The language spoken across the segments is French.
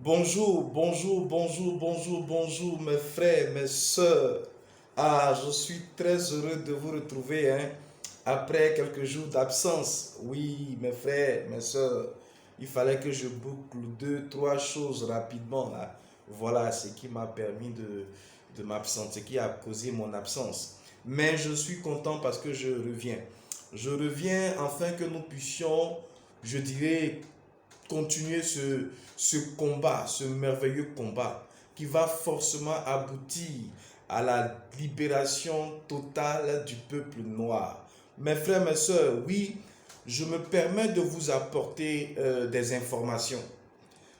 Bonjour, bonjour, bonjour, bonjour, bonjour, mes frères, mes sœurs. Je suis très heureux de vous retrouver après quelques jours d'absence. Oui, mes frères, mes sœurs, il fallait que je boucle deux, trois choses rapidement là. Voilà ce qui m'a permis de m'absenter, qui a causé mon absence. Mais je suis content parce que je reviens. Je reviens afin que nous puissions, je dirais, continuer ce combat, ce merveilleux combat qui va forcément aboutir à la libération totale du peuple noir. Mes frères, mes sœurs, oui, je me permets de vous apporter des informations.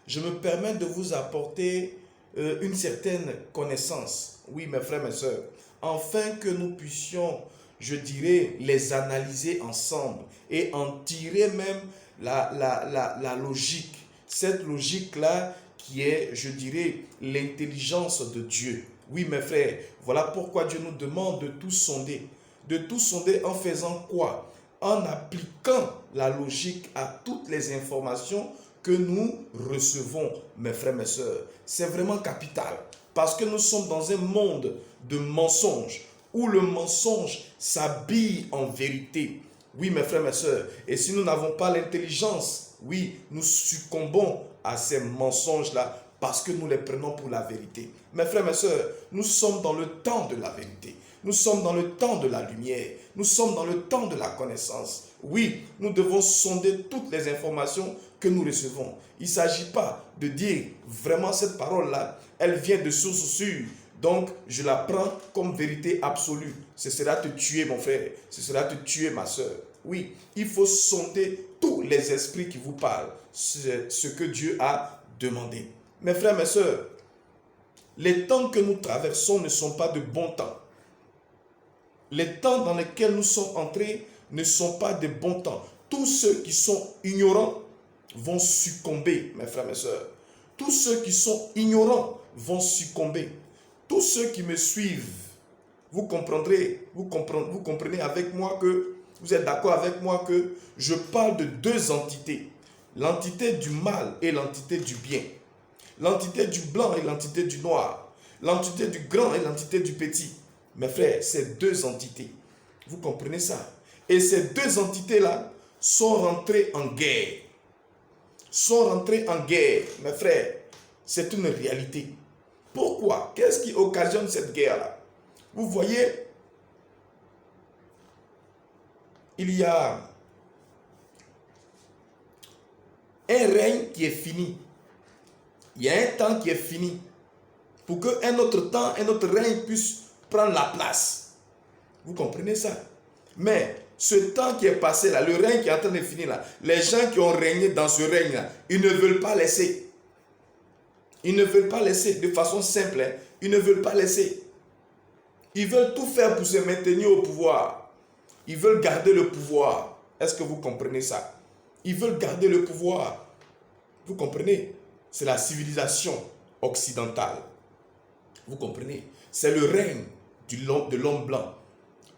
Je me permets de vous apporter une certaine connaissance. Oui, mes frères, mes sœurs, afin que nous puissions, je dirais, les analyser ensemble et en tirer même la logique. Cette logique-là qui est, je dirais, l'intelligence de Dieu. Oui, mes frères, voilà pourquoi Dieu nous demande de tout sonder. De tout sonder en faisant quoi? En appliquant la logique à toutes les informations que nous recevons, mes frères, mes sœurs. C'est vraiment capital. Parce que nous sommes dans un monde de mensonges, où le mensonge s'habille en vérité. Oui, mes frères, mes sœurs. Et si nous n'avons pas l'intelligence, oui, nous succombons à ces mensonges-là parce que nous les prenons pour la vérité. Mes frères, mes sœurs, nous sommes dans le temps de la vérité. Nous sommes dans le temps de la lumière. Nous sommes dans le temps de la connaissance. Oui, nous devons sonder toutes les informations que nous recevons. Il ne s'agit pas de dire vraiment cette parole-là, elle vient de source sûre. Donc, je la prends comme vérité absolue. Ce sera te tuer, mon frère. Ce sera te tuer, ma soeur. Oui, il faut sonder tous les esprits qui vous parlent. C'est ce que Dieu a demandé. Mes frères, mes sœurs, les temps que nous traversons ne sont pas de bons temps. Les temps dans lesquels nous sommes entrés ne sont pas de bons temps. Tous ceux qui sont ignorants vont succomber, mes frères, mes sœurs. Tous ceux qui sont ignorants vont succomber. Tous ceux qui me suivent, vous comprendrez, vous comprenez avec moi que, vous êtes d'accord avec moi que je parle de deux entités. L'entité du mal et l'entité du bien. L'entité du blanc et l'entité du noir. L'entité du grand et l'entité du petit. Mes frères, ces deux entités, vous comprenez ça? Et ces deux entités-là sont rentrées en guerre. Sont rentrées en guerre, mes frères. C'est une réalité. Pourquoi? Qu'est-ce qui occasionne cette guerre-là? Vous voyez, il y a un règne qui est fini. Il y a un temps qui est fini. Pour qu'un autre temps, un autre règne puisse prendre la place. Vous comprenez ça? Mais ce temps qui est passé là, le règne qui est en train de finir là, les gens qui ont régné dans ce règne là, ils ne veulent pas laisser. Ils ne veulent pas laisser de façon simple. Ils ne veulent pas laisser. Ils veulent tout faire pour se maintenir au pouvoir. Ils veulent garder le pouvoir. Est-ce que vous comprenez ça? Ils veulent garder le pouvoir. Vous comprenez? C'est la civilisation occidentale. Vous comprenez? C'est le règne de l'homme blanc.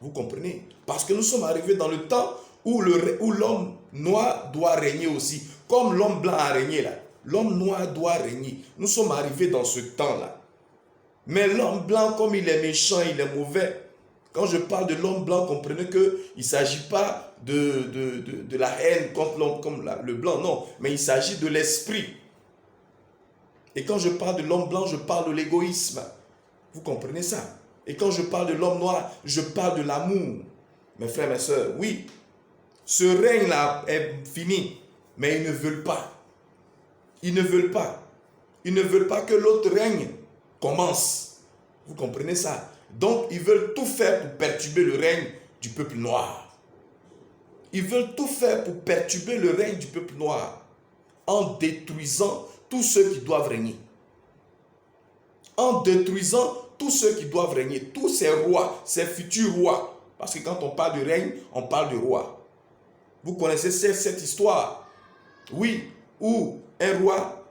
Vous comprenez? Parce que nous sommes arrivés dans le temps où l'homme noir doit régner aussi. Comme l'homme blanc a régné là. L'homme noir doit régner. Nous sommes arrivés dans ce temps-là. Mais l'homme blanc, comme il est méchant, il est mauvais. Quand je parle de l'homme blanc, comprenez qu'il ne s'agit pas de la haine contre l'homme comme le blanc, non. Mais il s'agit de l'esprit. Et quand je parle de l'homme blanc, je parle de l'égoïsme. Vous comprenez ça? Et quand je parle de l'homme noir, je parle de l'amour. Mes frères, mes sœurs, oui, ce règne-là est fini. Mais ils ne veulent pas. Ils ne veulent pas. Ils ne veulent pas que l'autre règne commence. Vous comprenez ça? Donc, ils veulent tout faire pour perturber le règne du peuple noir. Ils veulent tout faire pour perturber le règne du peuple noir en détruisant tous ceux qui doivent régner. En détruisant tous ceux qui doivent régner, tous ces rois, ces futurs rois. Parce que quand on parle de règne, on parle de roi. Vous connaissez cette histoire? Oui, où un roi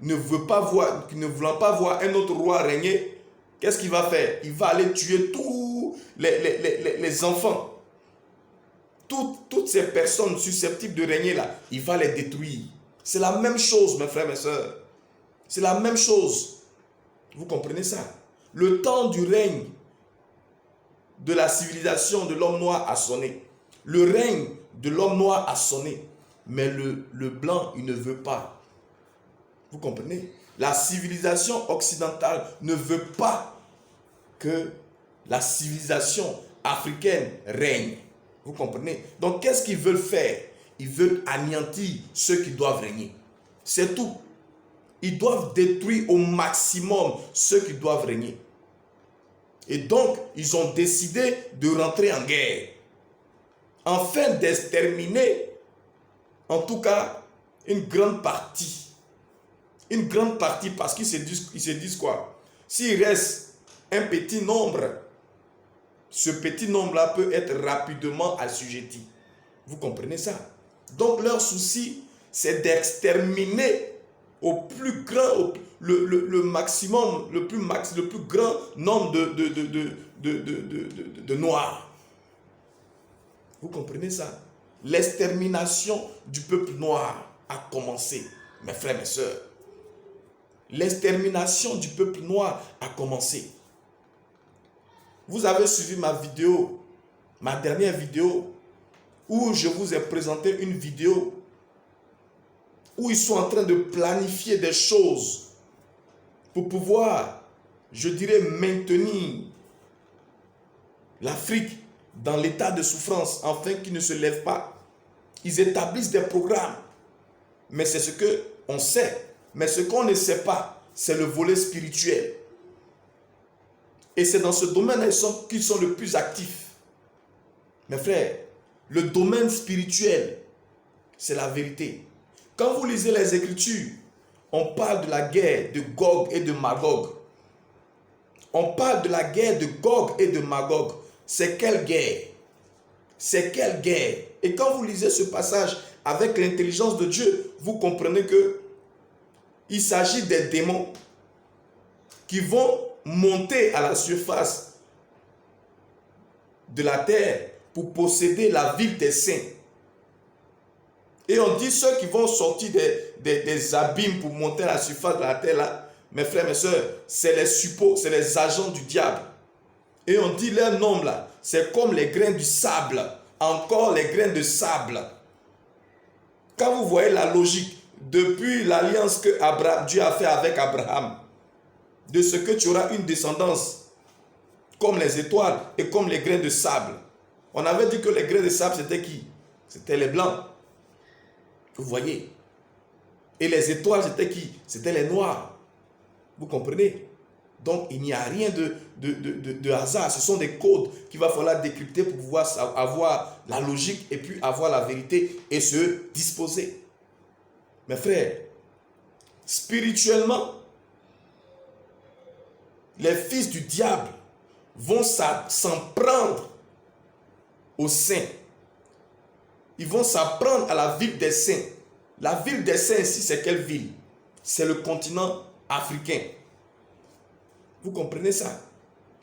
ne veut pas voir, ne voulant pas voir un autre roi régner, qu'est-ce qu'il va faire? Il va aller tuer tous les enfants. Toutes ces personnes susceptibles de régner là, il va les détruire. C'est la même chose, mes frères, mes sœurs. C'est la même chose. Vous comprenez ça? Le temps du règne de la civilisation de l'homme noir a sonné. Le règne de l'homme noir a sonné. Mais le blanc, il ne veut pas. Vous comprenez? La civilisation occidentale ne veut pas que la civilisation africaine règne. Vous comprenez? Donc, qu'est-ce qu'ils veulent faire? Ils veulent anéantir ceux qui doivent régner. C'est tout. Ils doivent détruire au maximum ceux qui doivent régner. Et donc, ils ont décidé de rentrer en guerre. Afin d'exterminer, en tout cas, une grande partie. Une grande partie, parce qu'ils se disent quoi? S'il reste un petit nombre, ce petit nombre-là peut être rapidement assujetti. Vous comprenez ça? Donc, leur souci, c'est d'exterminer au plus grand, le maximum, le plus grand nombre de noirs. Vous comprenez ça? L'extermination du peuple noir a commencé, mes frères, mes sœurs. L'extermination du peuple noir a commencé. Vous avez suivi ma vidéo, ma dernière vidéo, où je vous ai présenté une vidéo où ils sont en train de planifier des choses pour pouvoir, je dirais, maintenir l'Afrique dans l'état de souffrance, afin qu'ils ne se lèvent pas. Ils établissent des programmes. Mais c'est ce qu'on sait. Mais ce qu'on ne sait pas, c'est le volet spirituel. Et c'est dans ce domaine qu'ils sont le plus actifs. Mes frères, le domaine spirituel, c'est la vérité. Quand vous lisez les Écritures, on parle de la guerre de Gog et de Magog. On parle de la guerre de Gog et de Magog. C'est quelle guerre? C'est quelle guerre? Et quand vous lisez ce passage avec l'intelligence de Dieu, vous comprenez que il s'agit des démons qui vont monter à la surface de la terre pour posséder la ville des saints. Et on dit ceux qui vont sortir des abîmes pour monter à la surface de la terre là, mes frères, mes soeurs, c'est les suppôts, c'est les agents du diable. Et on dit leur nom là, c'est comme les grains du sable, encore les grains de sable. Quand vous voyez la logique, depuis l'alliance que Dieu a fait avec Abraham, de ce que tu auras une descendance comme les étoiles et comme les grains de sable. On avait dit que les grains de sable, c'était qui? C'était les blancs. Vous voyez? Et les étoiles, c'était qui? C'était les noirs. Vous comprenez? Donc, il n'y a rien de hasard. Ce sont des codes qu'il va falloir décrypter pour pouvoir avoir la logique et puis avoir la vérité et se disposer. Mes frères, spirituellement, les fils du diable vont s'en prendre aux saints. Ils vont s'en prendre à la ville des saints. La ville des saints ici, c'est quelle ville? C'est le continent africain. Vous comprenez ça?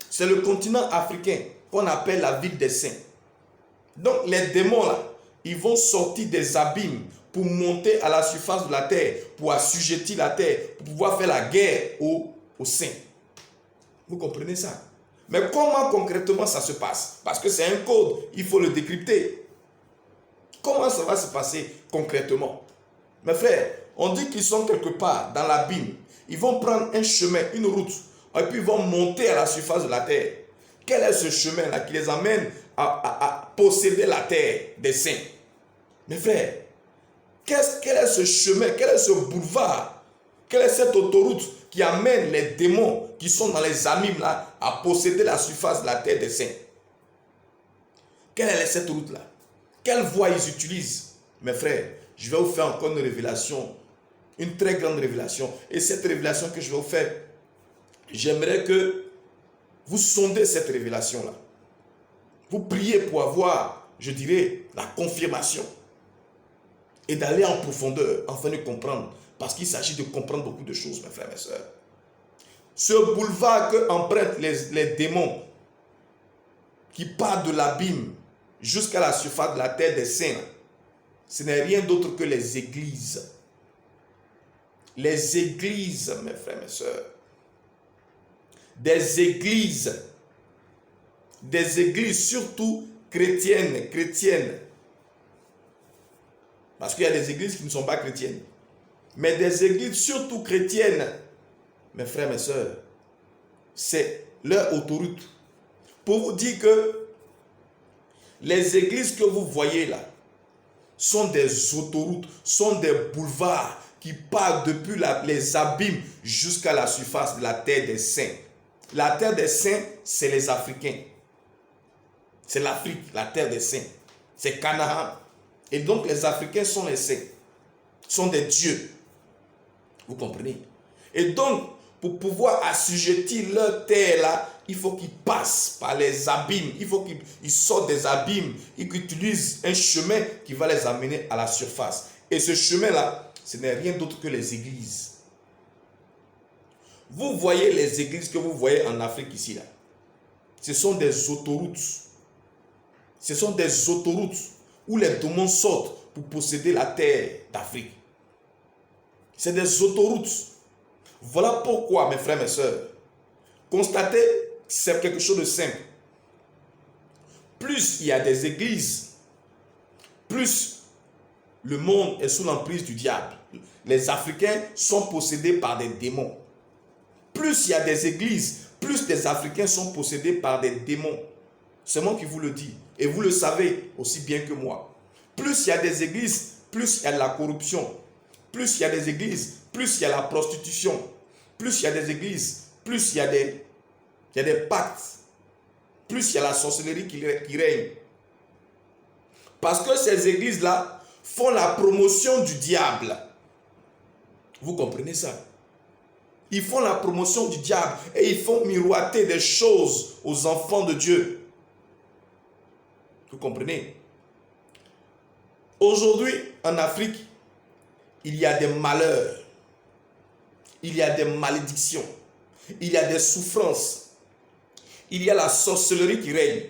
C'est le continent africain qu'on appelle la ville des saints. Donc les démons là, ils vont sortir des abîmes pour monter à la surface de la terre, pour assujettir la terre, pour pouvoir faire la guerre aux saints. Vous comprenez ça? Mais comment concrètement ça se passe? Parce que c'est un code, il faut le décrypter. Comment ça va se passer concrètement? Mes frères, on dit qu'ils sont quelque part dans l'abîme. Ils vont prendre un chemin, une route, et puis ils vont monter à la surface de la terre. Quel est ce chemin-là qui les amène à posséder la terre des saints? Mes frères, quel est ce chemin, quel est ce boulevard, quelle est cette autoroute qui amène les démons qui sont dans les abîmes là à posséder la surface de la terre des saints? Quelle est cette route-là? Quelle voie ils utilisent? Mes frères, je vais vous faire encore une révélation, une très grande révélation. Et cette révélation que je vais vous faire, j'aimerais que vous sondez cette révélation-là. Vous priez pour avoir, je dirais, la confirmation. Et d'aller en profondeur, afin de comprendre. Parce qu'il s'agit de comprendre beaucoup de choses, mes frères et mes sœurs. Ce boulevard que empruntent les démons, qui part de l'abîme jusqu'à la surface de la terre des saints, ce n'est rien d'autre que les églises. les églises, mes frères, mes sœurs, des églises surtout chrétiennes, parce qu'il y a des églises qui ne sont pas chrétiennes, mais des églises surtout chrétiennes, mes frères, mes sœurs, c'est leur autoroute. Pour vous dire que les églises que vous voyez là sont des autoroutes, sont des boulevards qui partent depuis les abîmes jusqu'à la surface de la terre des saints. La terre des saints, c'est les Africains. C'est l'Afrique, la terre des saints. C'est Canaan. Et donc les Africains sont les saints, sont des dieux. Vous comprenez? Et donc, pour pouvoir assujettir leur terre là, il faut qu'ils passent par les abîmes. Il faut qu'ils sortent des abîmes et qu'ils utilisent un chemin qui va les amener à la surface. Et ce chemin-là, ce n'est rien d'autre que les églises. Vous voyez les églises que vous voyez en Afrique ici, là. Ce sont des autoroutes. Ce sont des autoroutes où les démons sortent pour posséder la terre d'Afrique. C'est des autoroutes. Voilà pourquoi, mes frères, mes sœurs, constatez, c'est quelque chose de simple. Plus il y a des églises, plus le monde est sous l'emprise du diable. Les Africains sont possédés par des démons. Plus il y a des églises, plus des Africains sont possédés par des démons. C'est moi qui vous le dis. Et vous le savez aussi bien que moi. Plus il y a des églises, plus il y a de la corruption. Plus il y a des églises, plus il y a la prostitution. Plus il y a des églises, plus il y a des pactes. Plus il y a la sorcellerie qui règne. Parce que ces églises-là font la promotion du diable. Vous comprenez ça? Ils font la promotion du diable et ils font miroiter des choses aux enfants de Dieu. Vous comprenez? Aujourd'hui, en Afrique, il y a des malheurs, il y a des malédictions, il y a des souffrances, il y a la sorcellerie qui règne,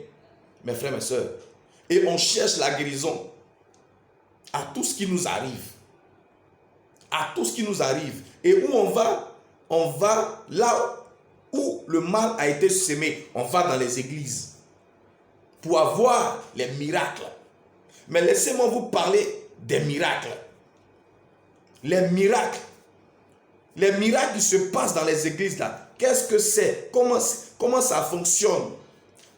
mes frères, mes sœurs. Et on cherche la guérison à tout ce qui nous arrive. À tout ce qui nous arrive. Et où on va? On va là où le mal a été semé. On va dans les églises pour avoir les miracles. Mais laissez-moi vous parler des miracles. Les miracles qui se passent dans les églises là, qu'est-ce que c'est? Comment ça fonctionne?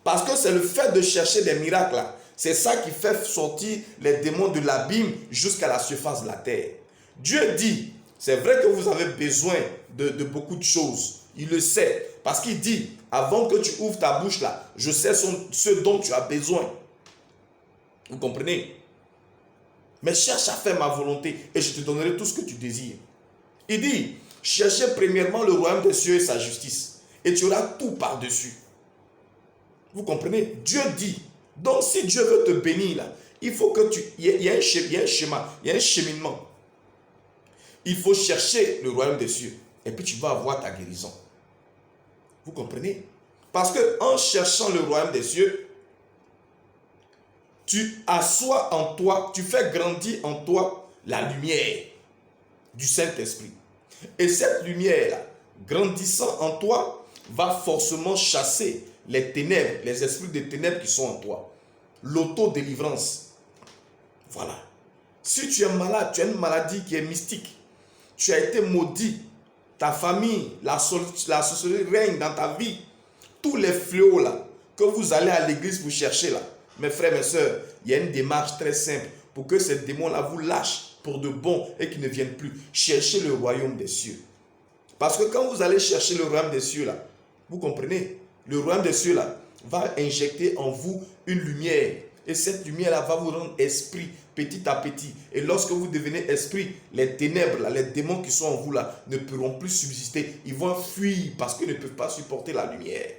Parce que c'est le fait de chercher des miracles là, c'est ça qui fait sortir les démons de l'abîme jusqu'à la surface de la terre. Dieu dit, c'est vrai que vous avez besoin de beaucoup de choses. Il le sait. Parce qu'il dit, avant que tu ouvres ta bouche là, je sais ce dont tu as besoin. Vous comprenez? Mais cherche à faire ma volonté et je te donnerai tout ce que tu désires. Il dit, cherchez premièrement le royaume des cieux et sa justice. Et tu auras tout par-dessus. Vous comprenez? Dieu dit. Donc si Dieu veut te bénir là, il faut que il y a un schéma, il y a un cheminement. Il faut chercher le royaume des cieux. Et puis tu vas avoir ta guérison. Vous comprenez? Parce que en cherchant le royaume des cieux, tu assois en toi, tu fais grandir en toi la lumière du Saint-Esprit. Et cette lumière-là, grandissant en toi, va forcément chasser les ténèbres, les esprits de ténèbres qui sont en toi. L'auto-délivrance. Voilà. Si tu es malade, tu as une maladie qui est mystique, tu as été maudit, ta famille, la sorcellerie règne dans ta vie, tous les fléaux là, que vous allez à l'église vous chercher là, mes frères, mes soeurs, il y a une démarche très simple pour que ces démons-là vous lâchent pour de bon et qu'ils ne viennent plus. Cherchez le royaume des cieux. Parce que quand vous allez chercher le royaume des cieux là, vous comprenez, le royaume des cieux là va injecter en vous une lumière. Et cette lumière-là va vous rendre esprit petit à petit. Et lorsque vous devenez esprit, les ténèbres, là, les démons qui sont en vous là, ne pourront plus subsister. Ils vont fuir parce qu'ils ne peuvent pas supporter la lumière.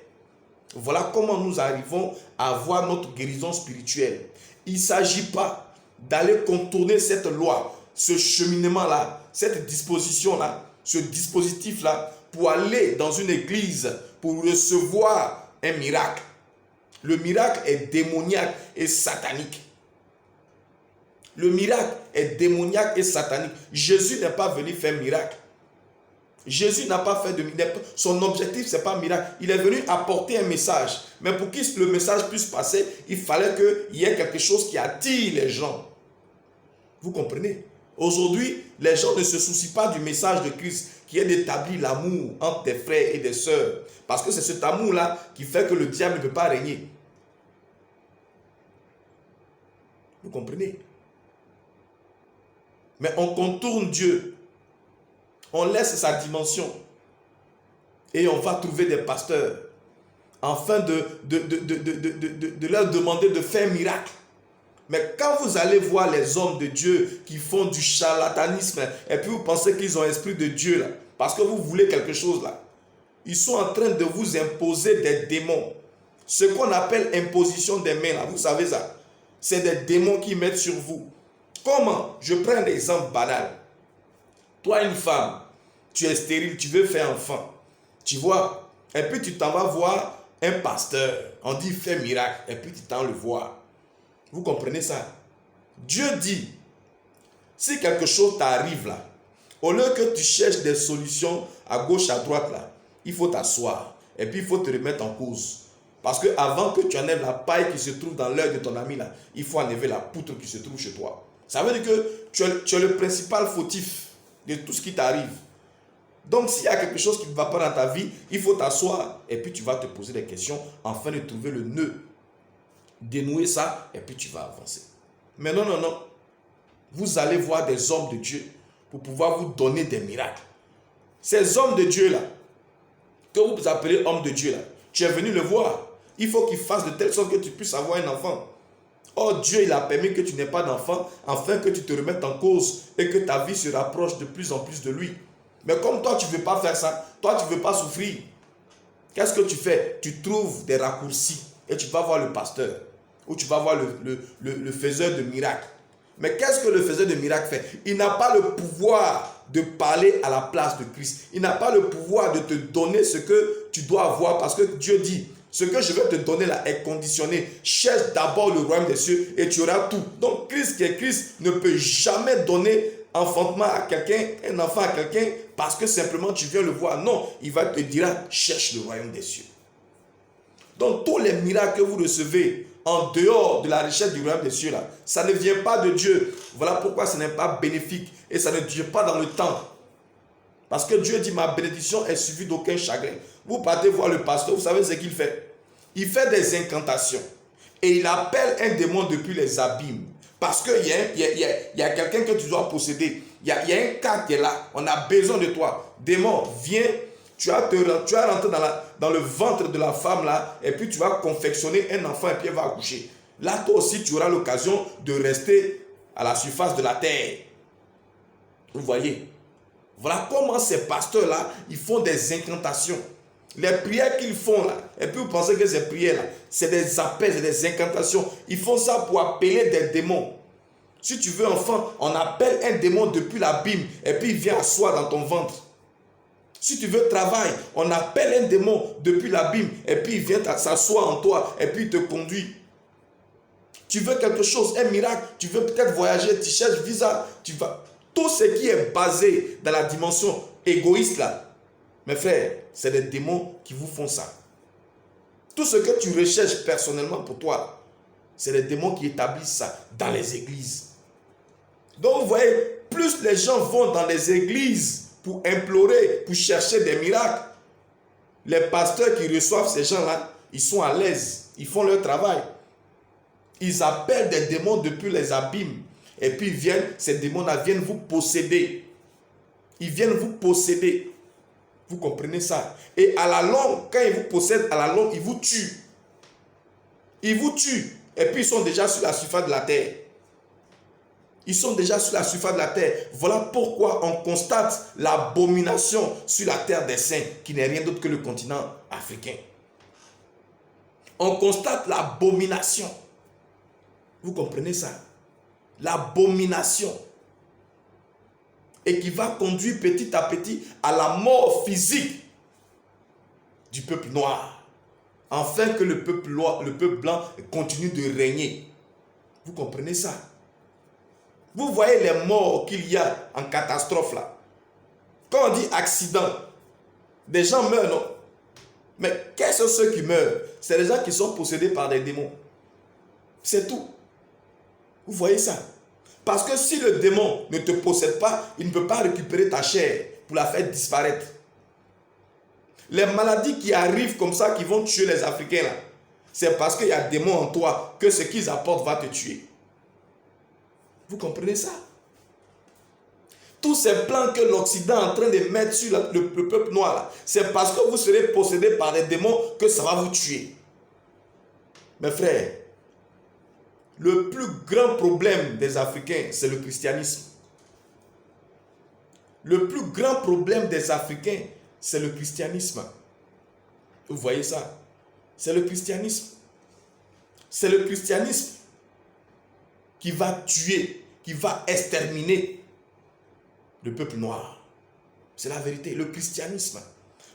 Voilà comment nous arrivons à avoir notre guérison spirituelle. Il ne s'agit pas d'aller contourner cette loi, ce cheminement-là, cette disposition-là, ce dispositif-là, pour aller dans une église, pour recevoir un miracle. Le miracle est démoniaque et satanique. Le miracle est démoniaque et satanique. Jésus n'est pas venu faire miracle. Jésus n'a pas fait de miracle. Son objectif, ce n'est pas un miracle. Il est venu apporter un message. Mais pour que le message puisse passer, il fallait qu'il y ait quelque chose qui attire les gens. Vous comprenez? Aujourd'hui, les gens ne se soucient pas du message de Christ qui est d'établir l'amour entre des frères et des sœurs. Parce que c'est cet amour-là qui fait que le diable ne peut pas régner. Vous comprenez? Mais on contourne Dieu. On laisse sa dimension. Et on va trouver des pasteurs afin de leur demander de faire un miracle. Mais quand vous allez voir les hommes de Dieu qui font du charlatanisme et puis vous pensez qu'ils ont l'esprit de Dieu là, parce que vous voulez quelque chose là, ils sont en train de vous imposer des démons. Ce qu'on appelle imposition des mains là, vous savez ça, c'est des démons qui mettent sur vous. Comment? Je prends un exemple banal. Toi, une femme, tu es stérile, tu veux faire enfant, tu vois, et puis tu t'en vas voir un pasteur, on dit fais miracle, et puis tu t'en le vois. Vous comprenez ça? Dieu dit, si quelque chose t'arrive là, au lieu que tu cherches des solutions à gauche, à droite là, il faut t'asseoir et puis il faut te remettre en cause. Parce que avant que tu enlèves la paille qui se trouve dans l'œil de ton ami là, il faut enlever la poutre qui se trouve chez toi. Ça veut dire que tu es le principal fautif de tout ce qui t'arrive. Donc s'il y a quelque chose qui ne va pas dans ta vie, il faut t'asseoir et puis tu vas te poser des questions afin de trouver le nœud. Dénouer ça et puis tu vas avancer. Mais non, non, non. Vous allez voir des hommes de Dieu pour pouvoir vous donner des miracles. Ces hommes de Dieu là, que vous appelez hommes de Dieu là, tu es venu le voir. Il faut qu'il fasse de telle sorte que tu puisses avoir un enfant. Or Dieu il a permis que tu n'aies pas d'enfant afin que tu te remettes en cause et que ta vie se rapproche de plus en plus de lui. Mais comme toi tu ne veux pas faire ça, toi tu ne veux pas souffrir. Qu'est-ce que tu fais? Tu trouves des raccourcis et tu vas voir le pasteur. Ou tu vas voir le faiseur de miracles. Mais qu'est-ce que le faiseur de miracles fait? Il n'a pas le pouvoir de parler à la place de Christ. Il n'a pas le pouvoir de te donner ce que tu dois avoir parce que Dieu dit, ce que je vais te donner là est conditionné. Cherche d'abord le royaume des cieux et tu auras tout. Donc Christ qui est Christ ne peut jamais donner enfantement à quelqu'un, un enfant à quelqu'un parce que simplement tu viens le voir. Non, il va te dire, cherche le royaume des cieux. Donc tous les miracles que vous recevez en dehors de la richesse du royaume des cieux là, ça ne vient pas de Dieu. Voilà pourquoi ce n'est pas bénéfique et ça ne dure pas dans le temps. Parce que Dieu dit, ma bénédiction est suivie d'aucun chagrin. Vous partez voir le pasteur, vous savez ce qu'il fait? Il fait des incantations et il appelle un démon depuis les abîmes. Parce qu'il y a quelqu'un que tu dois posséder. Il y a un cas qui est là. On a besoin de toi. Démon, viens. Tu vas rentrer dans le ventre de la femme là, et puis tu vas confectionner un enfant et puis elle va accoucher. Là, toi aussi, tu auras l'occasion de rester à la surface de la terre. Vous voyez? Voilà comment ces pasteurs-là, ils font des incantations. Les prières qu'ils font là, et puis vous pensez que ces prières-là, c'est des appels, c'est des incantations. Ils font ça pour appeler des démons. Si tu veux enfant, on appelle un démon depuis l'abîme, et puis il vient asseoir dans ton ventre. Si tu veux travail, on appelle un démon depuis l'abîme et puis il vient s'asseoir en toi et puis il te conduit. Tu veux quelque chose, un miracle, tu veux peut-être voyager, tu cherches visa, tu vas. Tout ce qui est basé dans la dimension égoïste là, mes frères, c'est des démons qui vous font ça. Tout ce que tu recherches personnellement pour toi, c'est les démons qui établissent ça dans les églises. Donc vous voyez, plus les gens vont dans les églises pour implorer, pour chercher des miracles. Les pasteurs qui reçoivent ces gens-là, ils sont à l'aise, ils font leur travail. Ils appellent des démons depuis les abîmes. Et puis ces démons-là viennent vous posséder. Ils viennent vous posséder. Vous comprenez ça? Et à la longue, quand ils vous possèdent, à la longue, ils vous tuent. Ils vous tuent. Et puis ils sont déjà sur la surface de la terre. Ils sont déjà sur la surface de la terre. Voilà pourquoi on constate l'abomination sur la terre des saints, qui n'est rien d'autre que le continent africain. On constate l'abomination. Vous comprenez ça? L'abomination. Et qui va conduire petit à petit à la mort physique du peuple noir. Afin que le peuple blanc continue de régner. Vous comprenez ça? Vous voyez les morts qu'il y a en catastrophe là. Quand on dit accident, des gens meurent, non? Mais quels sont ceux qui meurent? C'est les gens qui sont possédés par des démons. C'est tout. Vous voyez ça? Parce que si le démon ne te possède pas, il ne peut pas récupérer ta chair pour la faire disparaître. Les maladies qui arrivent comme ça, qui vont tuer les Africains, là, c'est parce qu'il y a des démons en toi, que ce qu'ils apportent va te tuer. Vous comprenez ça? Tous ces plans que l'Occident est en train de mettre sur le peuple noir, c'est parce que vous serez possédé par des démons que ça va vous tuer. Mes frères, le plus grand problème des Africains, c'est le christianisme. Le plus grand problème des Africains, c'est le christianisme. Vous voyez ça? C'est le christianisme. C'est le christianisme qui va tuer, qui va exterminer le peuple noir. C'est la vérité, le christianisme.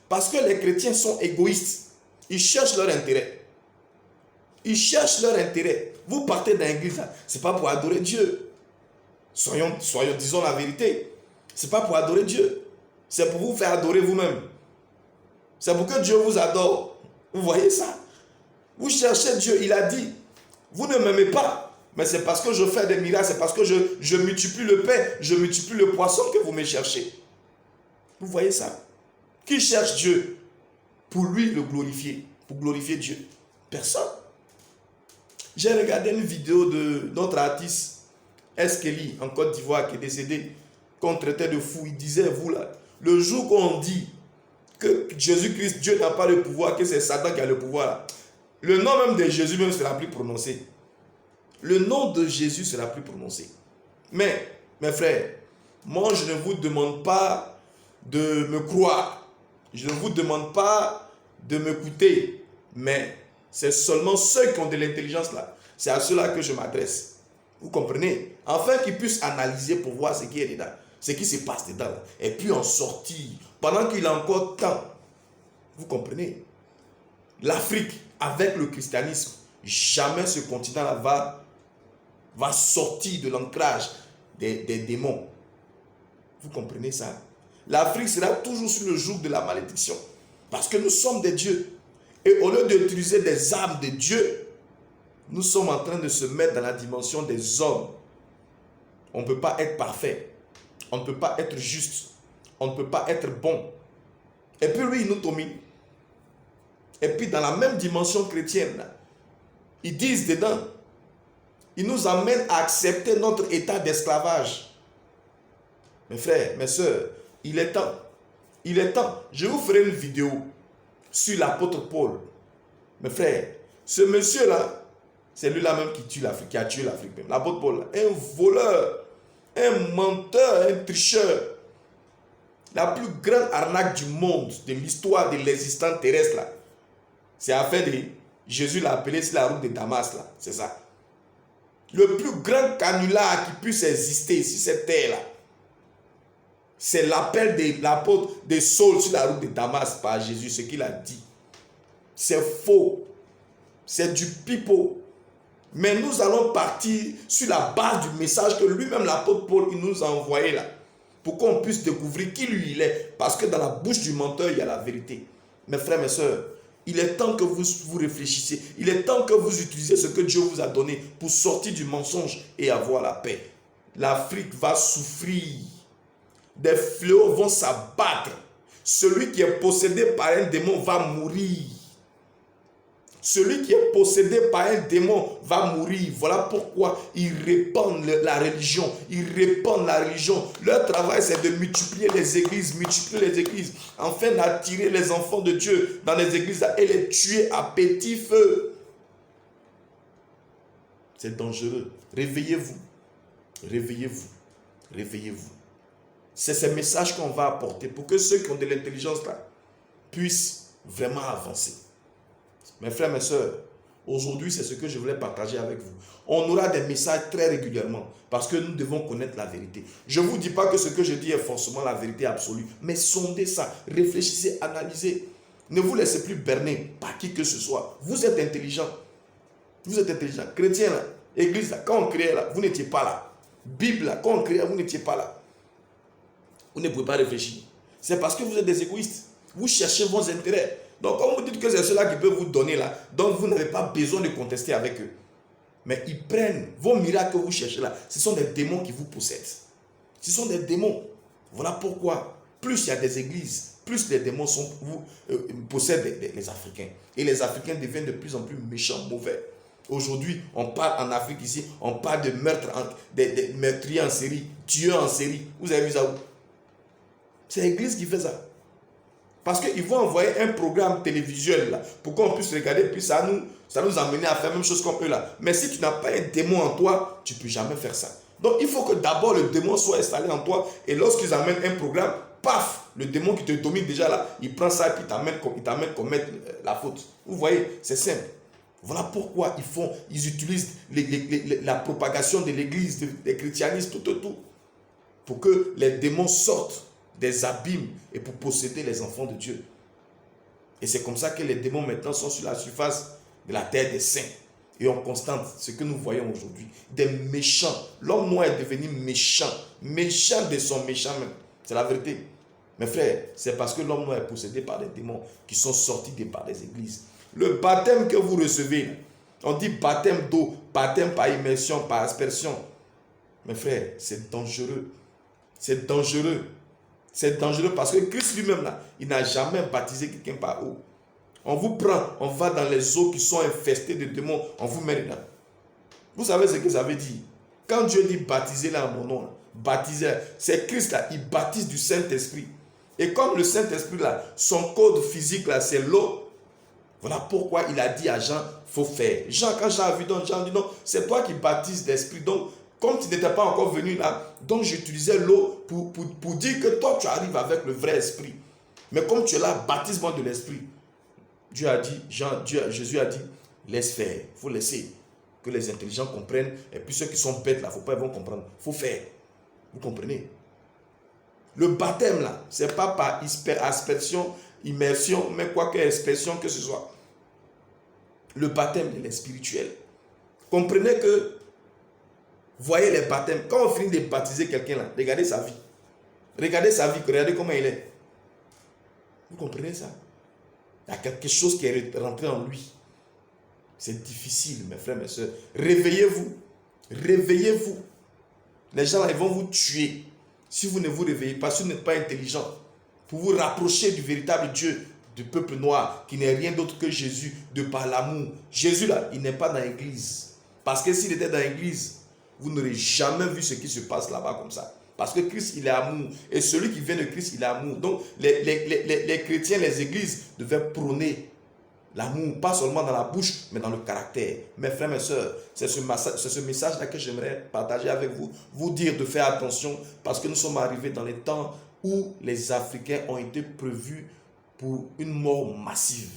Parce que les chrétiens sont égoïstes. Ils cherchent leur intérêt. Ils cherchent leur intérêt. Vous partez dans l'église, ce n'est pas pour adorer Dieu. Disons la vérité. Ce n'est pas pour adorer Dieu. C'est pour vous faire adorer vous-même. C'est pour que Dieu vous adore. Vous voyez ça? Vous cherchez Dieu. Il a dit, vous ne m'aimez pas. Mais c'est parce que je fais des miracles, c'est parce que je multiplie le pain, je multiplie le poisson que vous me cherchez. Vous voyez ça? Qui cherche Dieu pour lui le glorifier, pour glorifier Dieu? Personne. J'ai regardé une vidéo de notre artiste Eskeli en Côte d'Ivoire qui est décédé, qu'on traitait de fou. Il disait, vous là, le jour qu'on dit que Jésus-Christ, Dieu n'a pas le pouvoir, que c'est Satan qui a le pouvoir, là, le nom même de Jésus même sera plus prononcé. Le nom de Jésus sera plus prononcé. Mais, mes frères, moi je ne vous demande pas de me croire. Je ne vous demande pas de m'écouter. Mais c'est seulement ceux qui ont de l'intelligence là. C'est à ceux-là que je m'adresse. Vous comprenez? Afin qu'ils puissent analyser pour voir ce qui est dedans. Ce qui se passe dedans. Là. Et puis en sortir. Pendant qu'il a encore temps. Vous comprenez? L'Afrique, avec le christianisme, jamais ce continent-là va sortir de l'ancrage des démons. Vous comprenez ça? L'Afrique sera toujours sur le joug de la malédiction. Parce que nous sommes des dieux. Et au lieu d'utiliser des armes de Dieu, nous sommes en train de se mettre dans la dimension des hommes. On ne peut pas être parfait. On ne peut pas être juste. On ne peut pas être bon. Et puis lui, il nous domine. Et puis dans la même dimension chrétienne, ils disent dedans, ils nous amènent à accepter notre état d'esclavage. Mes frères, mes soeurs, il est temps. Il est temps. Je vous ferai une vidéo sur l'apôtre Paul. Mes frères, ce monsieur-là, c'est lui-là même qui tue l'Afrique, qui a tué l'Afrique même. L'apôtre Paul, un voleur, un menteur, un tricheur. La plus grande arnaque du monde, de l'histoire de l'existence terrestre, là, c'est à faire de Jésus l'a appelé sur la route de Damas, là. C'est ça. Le plus grand canular qui puisse exister sur cette terre-là, c'est l'appel de l'apôtre de Saul sur la route de Damas par Jésus, ce qu'il a dit. C'est faux. C'est du pipeau. Mais nous allons partir sur la base du message que lui-même, l'apôtre Paul, il nous a envoyé là. Pour qu'on puisse découvrir qui lui il est. Parce que dans la bouche du menteur, il y a la vérité. Mes frères, mes soeurs, il est temps que vous réfléchissiez. Il est temps que vous utilisez ce que Dieu vous a donné pour sortir du mensonge et avoir la paix. L'Afrique va souffrir. Des fléaux vont s'abattre. Celui qui est possédé par un démon va mourir. Celui qui est possédé par un démon va mourir. Voilà pourquoi ils répandent la religion. Ils répandent la religion. Leur travail, c'est de multiplier les églises, afin d'attirer les enfants de Dieu dans les églises et les tuer à petit feu. C'est dangereux. Réveillez-vous. Réveillez-vous. Réveillez-vous. C'est ce message qu'on va apporter pour que ceux qui ont de l'intelligence là puissent vraiment avancer. Mes frères, mes soeurs, aujourd'hui, c'est ce que je voulais partager avec vous. On aura des messages très régulièrement parce que nous devons connaître la vérité. Je ne vous dis pas que ce que je dis est forcément la vérité absolue, mais sondez ça, réfléchissez, analysez. Ne vous laissez plus berner par qui que ce soit. Vous êtes intelligent. Vous êtes intelligent. Chrétien, là, église, là, quand on créait là, vous n'étiez pas là. Bible, là, quand on créait, vous n'étiez pas là. Vous ne pouvez pas réfléchir. C'est parce que vous êtes des égoïstes. Vous cherchez vos intérêts. Donc, quand vous dites que c'est cela qui peut vous donner là, donc vous n'avez pas besoin de contester avec eux. Mais ils prennent vos miracles que vous cherchez là. Ce sont des démons qui vous possèdent. Ce sont des démons. Voilà pourquoi, plus il y a des églises, plus les démons possèdent les Africains. Et les Africains deviennent de plus en plus méchants, mauvais. Aujourd'hui, on parle en Afrique ici, on parle de meurtres, des meurtriers en série, tueurs en série. Vous avez vu ça où? C'est l'église qui fait ça. Parce qu'ils vont envoyer un programme télévisuel là, pour qu'on puisse regarder, puis ça nous amener à faire la même chose qu'on peut là. Mais si tu n'as pas un démon en toi, tu ne peux jamais faire ça. Donc il faut que d'abord le démon soit installé en toi, et lorsqu'ils amènent un programme, paf, le démon qui te domine déjà là, il prend ça et puis il t'amène commettre la faute. Vous voyez, c'est simple. Voilà pourquoi ils utilisent la propagation de l'église, des christianismes, tout, pour que les démons sortent des abîmes et pour posséder les enfants de Dieu. Et c'est comme ça que les démons maintenant sont sur la surface de la terre des saints. Et on constate ce que nous voyons aujourd'hui. Des méchants. L'homme noir est devenu méchant. Méchant de son méchant même. C'est la vérité. Mes frères, c'est parce que l'homme noir est possédé par des démons qui sont sortis par des églises. Le baptême que vous recevez, on dit baptême d'eau, baptême par immersion, par aspersion. Mes frères, c'est dangereux. C'est dangereux. C'est dangereux parce que Christ lui-même, là, il n'a jamais baptisé quelqu'un par eau. On vous prend, on va dans les eaux qui sont infestées de démons, on vous met dedans. Vous savez ce que ça veut dire? Quand Dieu dit baptiser là en mon nom, baptiser, c'est Christ là, il baptise du Saint-Esprit. Et comme le Saint-Esprit là, son code physique là, c'est l'eau. Voilà pourquoi il a dit à Jean, il faut faire. Quand Jean a vu, donc Jean dit non, c'est toi qui baptises d'esprit. Donc, comme tu n'étais pas encore venu là, donc j'utilisais l'eau pour dire que toi tu arrives avec le vrai esprit. Mais comme tu es là, baptise-moi de l'esprit. Dieu a dit, Jésus a dit, laisse faire. Il faut laisser que les intelligents comprennent. Et puis ceux qui sont bêtes là, il ne faut pas, ils vont comprendre. Il faut faire. Vous comprenez? Le baptême là, ce n'est pas par aspersion, immersion, mais quoi que expression que ce soit. Le baptême, il est spirituel. Comprenez que, voyez les baptêmes, quand on finit de baptiser quelqu'un là, regardez sa vie. Regardez sa vie, regardez comment il est. Vous comprenez ça? Il y a quelque chose qui est rentré en lui. C'est difficile, mes frères, mes soeurs. Réveillez-vous. Réveillez-vous. Les gens là, ils vont vous tuer. Si vous ne vous réveillez pas, si vous n'êtes pas intelligent, pour vous rapprocher du véritable Dieu, du peuple noir, qui n'est rien d'autre que Jésus, de par l'amour. Jésus là, il n'est pas dans l'église. Parce que s'il était dans l'église, vous n'aurez jamais vu ce qui se passe là-bas comme ça. Parce que Christ, il est amour. Et celui qui vient de Christ, il est amour. Donc, les chrétiens, les églises devaient prôner l'amour, pas seulement dans la bouche, mais dans le caractère. Mes frères, mes soeurs, c'est ce message-là que j'aimerais partager avec vous. Vous dire de faire attention, parce que nous sommes arrivés dans les temps où les Africains ont été prévus pour une mort massive.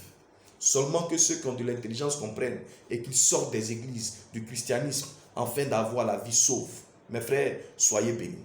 Seulement que ceux qui ont de l'intelligence comprennent et qu'ils sortent des églises, du christianisme, afin d'avoir la vie sauve. Mes frères, soyez bénis.